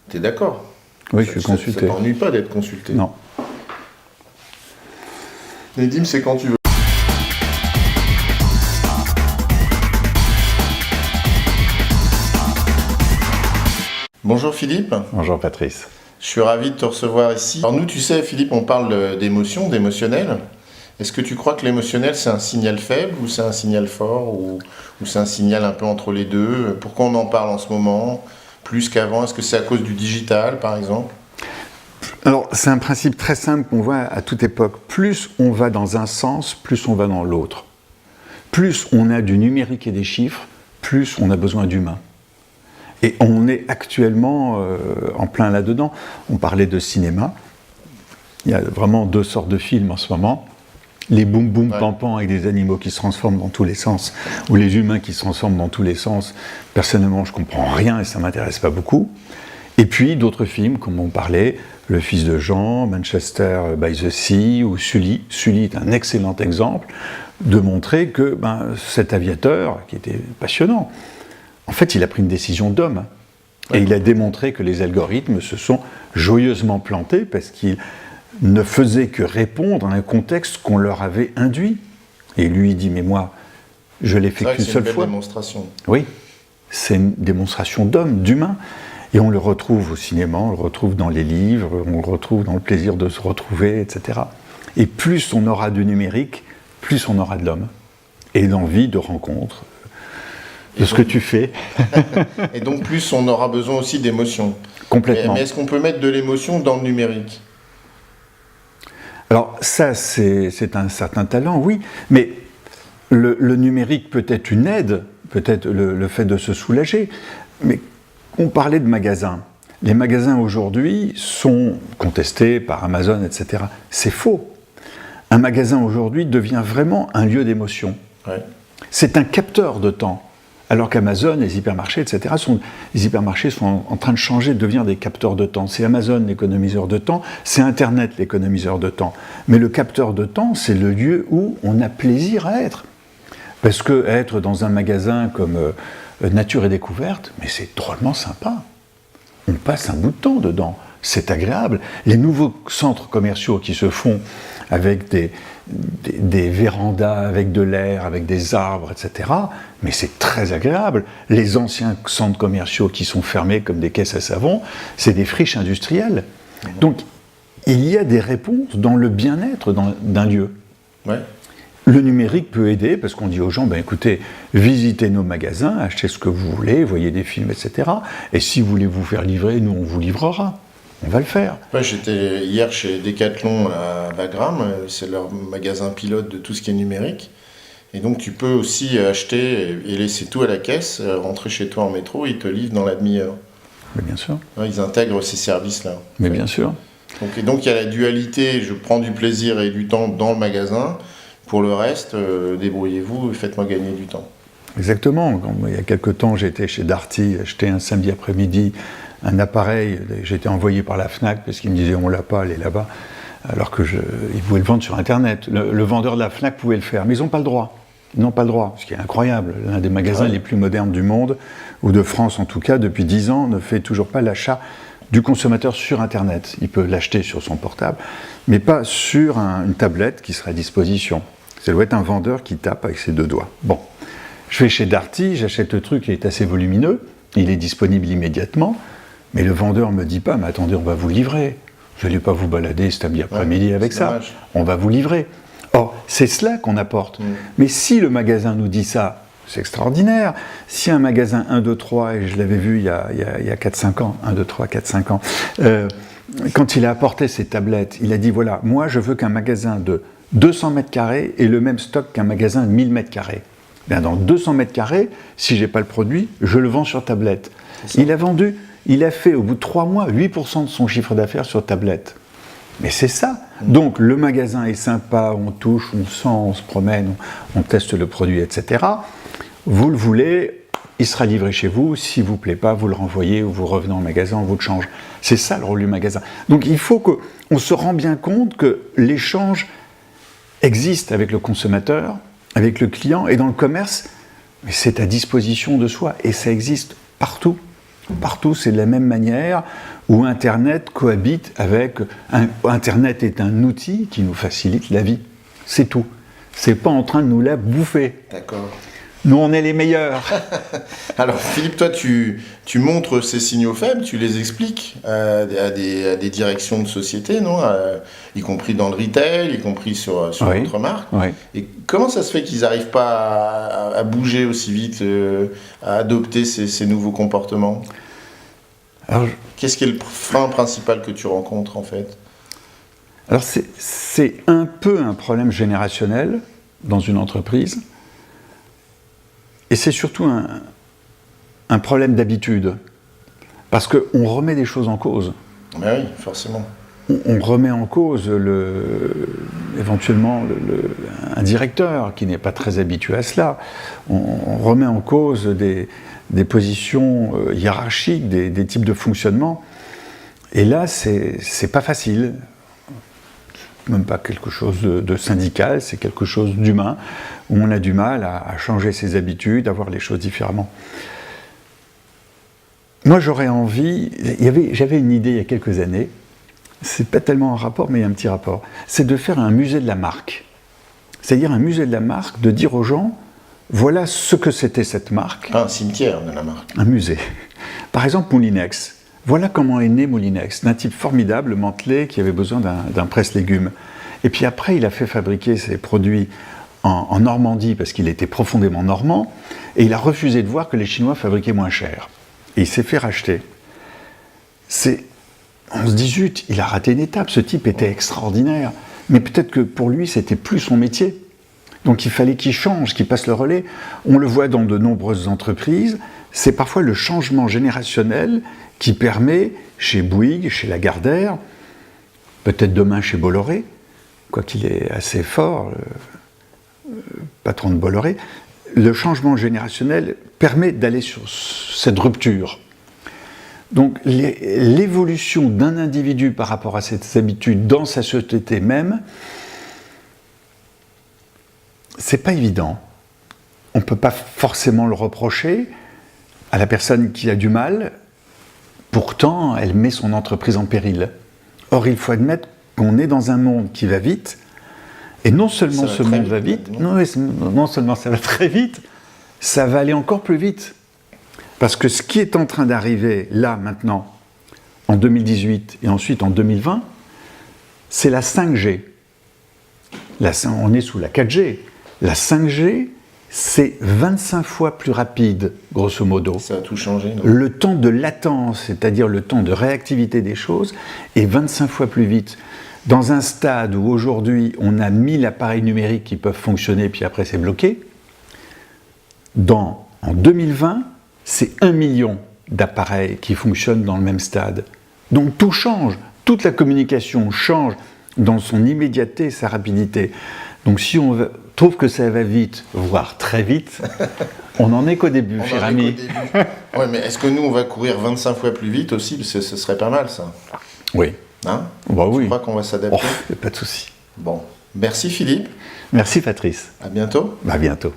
T'es d'accord? Oui, je suis consulté. Ça t'ennuie pas d'être consulté? Non. Nedim, c'est quand tu veux. Bonjour Philippe. Bonjour Patrice. Je suis ravi de te recevoir ici. Alors nous, tu sais Philippe, on parle d'émotion, d'émotionnel. Est-ce que tu crois que l'émotionnel c'est un signal faible ou c'est un signal fort ou c'est un signal un peu entre les deux? Pourquoi on en parle en ce moment plus qu'avant? Est-ce que c'est à cause du digital par exemple? Alors c'est un principe très simple qu'on voit à toute époque. Plus on va dans un sens, plus on va dans l'autre. Plus on a du numérique et des chiffres, plus on a besoin d'humains. Et on est actuellement en plein là-dedans. On parlait de cinéma. Il y a vraiment deux sortes de films en ce moment. Les boum boum pam pam avec des animaux qui se transforment dans tous les sens, ou les humains qui se transforment dans tous les sens. Personnellement, je ne comprends rien et ça ne m'intéresse pas beaucoup. Et puis d'autres films, comme on parlait, Le Fils de Jean, Manchester by the Sea ou Sully. Sully est un excellent exemple de montrer que cet aviateur, qui était passionnant, en fait, il a pris une décision d'homme. Et il a démontré que les algorithmes se sont joyeusement plantés parce qu'ils ne faisaient que répondre à un contexte qu'on leur avait induit. Et lui, il dit, mais moi, je l'ai fait qu'une seule fois. C'est une belle démonstration. Oui, c'est une démonstration d'homme, d'humain. Et on le retrouve au cinéma, on le retrouve dans les livres, on le retrouve dans le plaisir de se retrouver, etc. Et plus on aura de numérique, plus on aura de l'homme. Et d'envie de rencontre, de ce que tu fais. Et donc plus on aura besoin aussi d'émotion. Complètement. Mais est-ce qu'on peut mettre de l'émotion dans le numérique? Alors ça, c'est un certain talent, oui. Mais le numérique peut être une aide, peut-être le fait de se soulager. Mais on parlait de magasins. Les magasins aujourd'hui sont contestés par Amazon, etc. C'est faux. Un magasin aujourd'hui devient vraiment un lieu d'émotion. Ouais. C'est un capteur de temps. Alors qu'Amazon, les hypermarchés, etc., les hypermarchés sont en train de changer, de devenir des capteurs de temps. C'est Amazon l'économiseur de temps, c'est Internet l'économiseur de temps. Mais le capteur de temps, c'est le lieu où on a plaisir à être. Parce que être dans un magasin comme Nature et Découverte, mais c'est drôlement sympa. On passe un bout de temps dedans. C'est agréable. Les nouveaux centres commerciaux qui se font avec des vérandas, avec de l'air, avec des arbres, etc. Mais c'est très agréable. Les anciens centres commerciaux qui sont fermés comme des caisses à savon, c'est des friches industrielles. Donc, il y a des réponses dans le bien-être d'un lieu. Ouais. Le numérique peut aider parce qu'on dit aux gens, écoutez, visitez nos magasins, achetez ce que vous voulez, voyez des films, etc. Et si vous voulez vous faire livrer, nous, on vous livrera. On va le faire. Ouais, j'étais hier chez Decathlon à Wagram, c'est leur magasin pilote de tout ce qui est numérique. Et donc tu peux aussi acheter et laisser tout à la caisse, rentrer chez toi en métro, ils te livrent dans la demi-heure. Mais bien sûr. Ouais, ils intègrent ces services-là. Mais bien sûr. Donc il y a la dualité, je prends du plaisir et du temps dans le magasin. Pour le reste, débrouillez-vous et faites-moi gagner du temps. Exactement. Il y a quelque temps, j'étais chez Darty, acheté un samedi après-midi un appareil. J'étais envoyé par la Fnac parce qu'ils me disaient on l'a pas, allez là-bas. Alors qu'ils pouvaient le vendre sur Internet. Le vendeur de la Fnac pouvait le faire, mais ils n'ont pas le droit. Ils n'ont pas le droit, ce qui est incroyable. L'un des magasins les plus modernes du monde, ou de France en tout cas, depuis 10 ans, ne fait toujours pas l'achat du consommateur sur Internet. Il peut l'acheter sur son portable, mais pas sur une tablette qui sera à disposition. Ça doit être un vendeur qui tape avec ses deux doigts. Bon, je vais chez Darty, j'achète le truc, il est assez volumineux, il est disponible immédiatement, mais le vendeur ne me dit pas, mais attendez, on va vous livrer. Vous n'allez pas vous balader cet après-midi avec ça. Dommage. On va vous livrer. Or, c'est cela qu'on apporte. Mais si le magasin nous dit ça, c'est extraordinaire. Si un magasin 1, 2, 3, et je l'avais vu il y a 4-5 ans, 1, 2, 3, 4, 5 ans, quand il a apporté ses tablettes, il a dit, voilà, moi je veux qu'un magasin de 200 mètres carrés ait le même stock qu'un magasin de 1000 mètres carrés. Bien, dans 200 mètres carrés, si je n'ai pas le produit, je le vends sur tablette. Il a fait au bout de 3 mois 8% de son chiffre d'affaires sur tablette. Mais c'est ça. Donc le magasin est sympa, on touche, on sent, on se promène, on teste le produit, etc. Vous le voulez, il sera livré chez vous. S'il ne vous plaît pas, vous le renvoyez ou vous revenez en magasin, on vous le change. C'est ça le rôle du magasin. Donc il faut qu'on se rende bien compte que l'échange existe avec le consommateur, avec le client, et dans le commerce, c'est à disposition de soi, et ça existe partout. Partout, c'est de la même manière où Internet cohabite avec... Internet est un outil qui nous facilite la vie. C'est tout. C'est pas en train de nous la bouffer. D'accord. Nous, on est les meilleurs. Alors, Philippe, toi, tu montres ces signaux faibles, tu les expliques à des directions de société, non y compris dans le retail, y compris sur Oui. votre marque. Oui. Et comment ça se fait qu'ils n'arrivent pas à bouger aussi vite, à adopter ces nouveaux comportements? Alors, Qu'est-ce qui est le frein principal que tu rencontres, en fait? alors c'est un peu un problème générationnel dans une entreprise. Et c'est surtout un problème d'habitude. Parce qu'on remet des choses en cause. Ben oui, forcément. On remet en cause éventuellement un directeur qui n'est pas très habitué à cela. On remet en cause des positions hiérarchiques, des types de fonctionnement. Et là, c'est pas facile. Même pas quelque chose de syndical, c'est quelque chose d'humain, où on a du mal à changer ses habitudes, à voir les choses différemment. Moi, j'aurais envie... J'avais une idée il y a quelques années, c'est pas tellement un rapport, mais il y a un petit rapport. C'est de faire un musée de la marque. C'est-à-dire un musée de la marque, de dire aux gens, voilà ce que c'était cette marque. Un cimetière de la marque. Un musée. Par exemple, Moulinex. Voilà comment est né Moulinex, d'un type formidable, Mantelet, qui avait besoin d'un presse-légumes. Et puis après, il a fait fabriquer ses produits en Normandie, parce qu'il était profondément normand, et il a refusé de voir que les Chinois fabriquaient moins cher. Et il s'est fait racheter. On se dit, zut, il a raté une étape, ce type était extraordinaire. Mais peut-être que pour lui, c'était plus son métier. Donc il fallait qu'il change, qu'il passe le relais. On le voit dans de nombreuses entreprises, c'est parfois le changement générationnel qui permet, chez Bouygues, chez Lagardère, peut-être demain chez Bolloré, quoiqu'il est assez fort, le patron de Bolloré, le changement générationnel permet d'aller sur cette rupture. Donc l'évolution d'un individu par rapport à ses habitudes dans sa société même, c'est pas évident. On ne peut pas forcément le reprocher à la personne qui a du mal. Pourtant, elle met son entreprise en péril. Or, il faut admettre qu'on est dans un monde qui va vite, et non seulement ce monde va vite, non seulement ça va très vite, ça va aller encore plus vite. Parce que ce qui est en train d'arriver là, maintenant, en 2018 et ensuite en 2020, c'est la 5G. On est sous la 4G. La 5G, c'est 25 fois plus rapide, grosso modo. Ça a tout changé, non ? Le temps de latence, c'est-à-dire le temps de réactivité des choses, est 25 fois plus vite. Dans un stade où aujourd'hui on a 1000 appareils numériques qui peuvent fonctionner, puis après c'est bloqué, en 2020, c'est 1 million d'appareils qui fonctionnent dans le même stade. Donc tout change, toute la communication change dans son immédiateté et sa rapidité. Donc si on trouve que ça va vite, voire très vite, on n'en est qu'au début, cher ami. Ouais, mais est-ce que nous, on va courir 25 fois plus vite aussi ? Parce que ce serait pas mal, ça. Oui. Hein ? Bah oui. Tu crois qu'on va s'adapter ? Pas de souci. Bon. Merci Philippe. Merci Patrice. À bientôt. À bientôt.